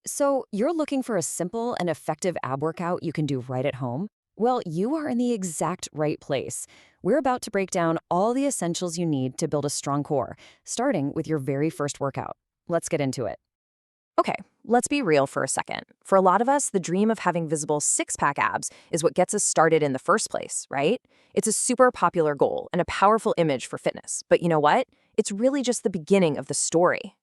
So, you're looking for a simple and effective ab workout you can do right at home? Well, you are in the exact right place. We're about to break down all the essentials you need to build a strong core, starting with your very first workout. Let's get into it. Okay, let's be real for a second. For a lot of us, the dream of having visible six-pack abs is what gets us started in the first place, right? It's a super popular goal and a powerful image for fitness. But you know what? It's really just the beginning of the story.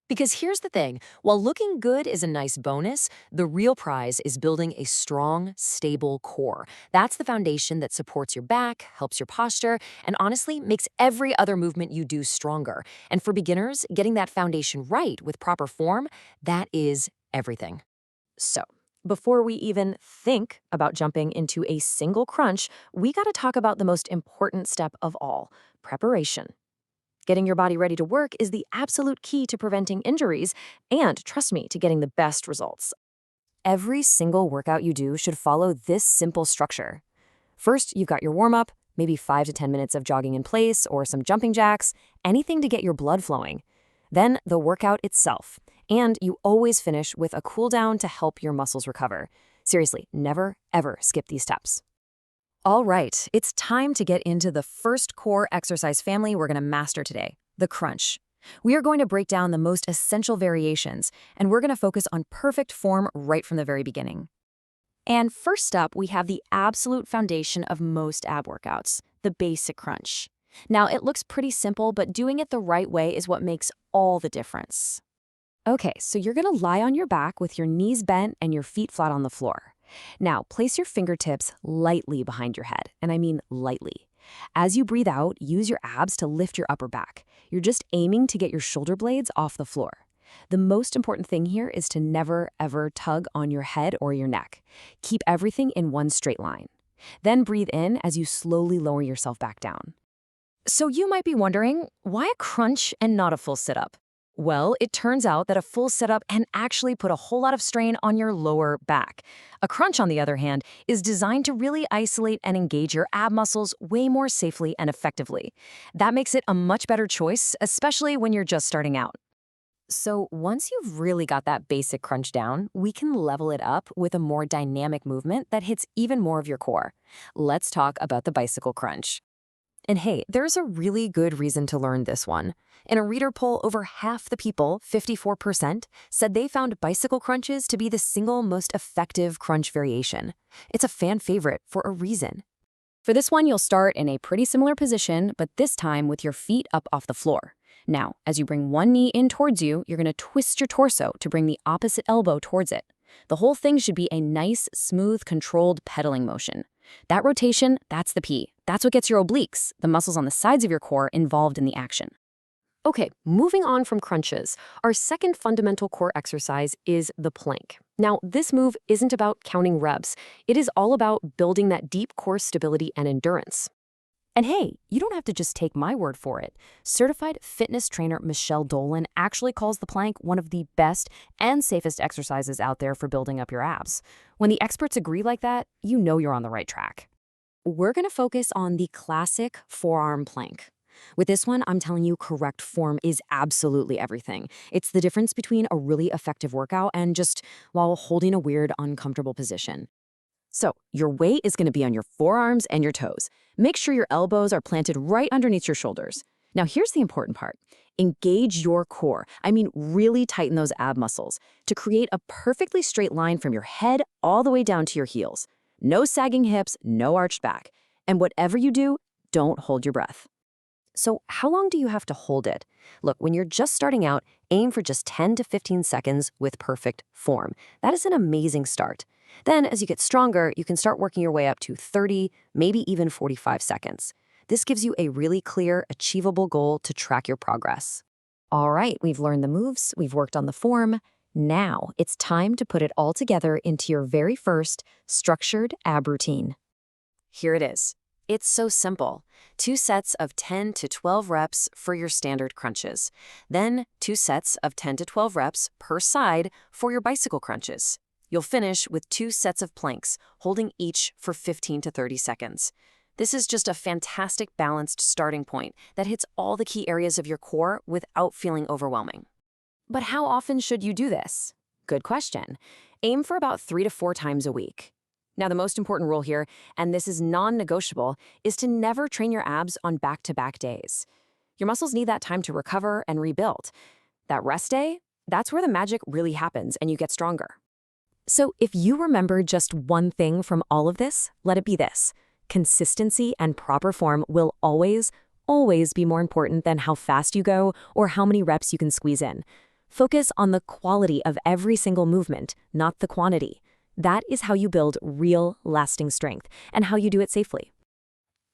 Because here's the thing, while looking good is a nice bonus, the real prize is building a strong, stable core. That's the foundation that supports your back, helps your posture, and honestly makes every other movement you do stronger. And for beginners, getting that foundation right with proper form, that is everything. So, before we even think about jumping into a single crunch, we gotta talk about the most important step of all, preparation. Getting your body ready to work is the absolute key to preventing injuries and, trust me, to getting the best results. Every single workout you do should follow this simple structure. First, you've got your warm up, maybe 5 to 10 minutes of jogging in place or some jumping jacks, anything to get your blood flowing. Then, the workout itself. And you always finish with a cool down to help your muscles recover. Seriously, never, ever skip these steps. All right, it's time to get into the first core exercise family we're going to master today, the crunch. We are going to break down the most essential variations, and we're going to focus on perfect form right from the very beginning. And first up, we have the absolute foundation of most ab workouts, the basic crunch. Now, it looks pretty simple, but doing it the right way is what makes all the difference. Okay, so you're going to lie on your back with your knees bent and your feet flat on the floor. Now, place your fingertips lightly behind your head, and I mean lightly. As you breathe out, use your abs to lift your upper back. You're just aiming to get your shoulder blades off the floor. The most important thing here is to never, ever tug on your head or your neck. Keep everything in one straight line. Then breathe in as you slowly lower yourself back down. So you might be wondering, why a crunch and not a full sit-up? Well, it turns out that a full sit-up can actually put a whole lot of strain on your lower back. A crunch, on the other hand, is designed to really isolate and engage your ab muscles way more safely and effectively. That makes it a much better choice, especially when you're just starting out. So once you've really got that basic crunch down, we can level it up with a more dynamic movement that hits even more of your core. Let's talk about the bicycle crunch. And hey, there's a really good reason to learn this one. In a reader poll, over half the people, 54%, said they found bicycle crunches to be the single most effective crunch variation. It's a fan favorite for a reason. For this one, you'll start in a pretty similar position, but this time with your feet up off the floor. Now, as you bring one knee in towards you, you're going to twist your torso to bring the opposite elbow towards it. The whole thing should be a nice, smooth, controlled pedaling motion. That rotation, that's the P. That's what gets your obliques, the muscles on the sides of your core, involved in the action. Okay, moving on from crunches, our second fundamental core exercise is the plank. Now, this move isn't about counting reps. It is all about building that deep core stability and endurance. And hey, you don't have to just take my word for it. Certified fitness trainer Michelle Dolan actually calls the plank one of the best and safest exercises out there for building up your abs. When the experts agree like that, you know you're on the right track. We're going to focus on the classic forearm plank. With this one, I'm telling you, correct form is absolutely everything. It's the difference between a really effective workout and just while holding a weird, uncomfortable position. So, your weight is going to be on your forearms and your toes. Make sure your elbows are planted right underneath your shoulders. Now, here's the important part. Engage your core. I mean, really tighten those ab muscles to create a perfectly straight line from your head all the way down to your heels. No sagging hips, no arched back. And whatever you do, don't hold your breath. So, how long do you have to hold it? Look, when you're just starting out, aim for just 10 to 15 seconds with perfect form. That is an amazing start. Then, as you get stronger, you can start working your way up to 30, maybe even 45 seconds. This gives you a really clear, achievable goal to track your progress. All right, we've learned the moves, we've worked on the form. Now, it's time to put it all together into your very first structured ab routine. Here it is. It's so simple. 2 sets of 10 to 12 reps for your standard crunches. Then 2 sets of 10 to 12 reps per side for your bicycle crunches. You'll finish with 2 sets of planks, holding each for 15 to 30 seconds. This is just a fantastic balanced starting point that hits all the key areas of your core without feeling overwhelming. But how often should you do this? Good question. Aim for about 3 to 4 times a week. Now, the most important rule here, and this is non-negotiable, is to never train your abs on back-to-back days. Your muscles need that time to recover and rebuild. That rest day, that's where the magic really happens and you get stronger. So if you remember just one thing from all of this, let it be this. Consistency and proper form will always be more important than how fast you go or how many reps you can squeeze in. Focus on the quality of every single movement, not the quantity. That is how you build real, lasting strength and how you do it safely.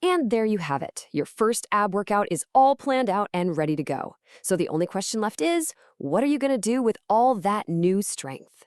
And there you have it. Your first ab workout is all planned out and ready to go. So the only question left is, what are you going to do with all that new strength?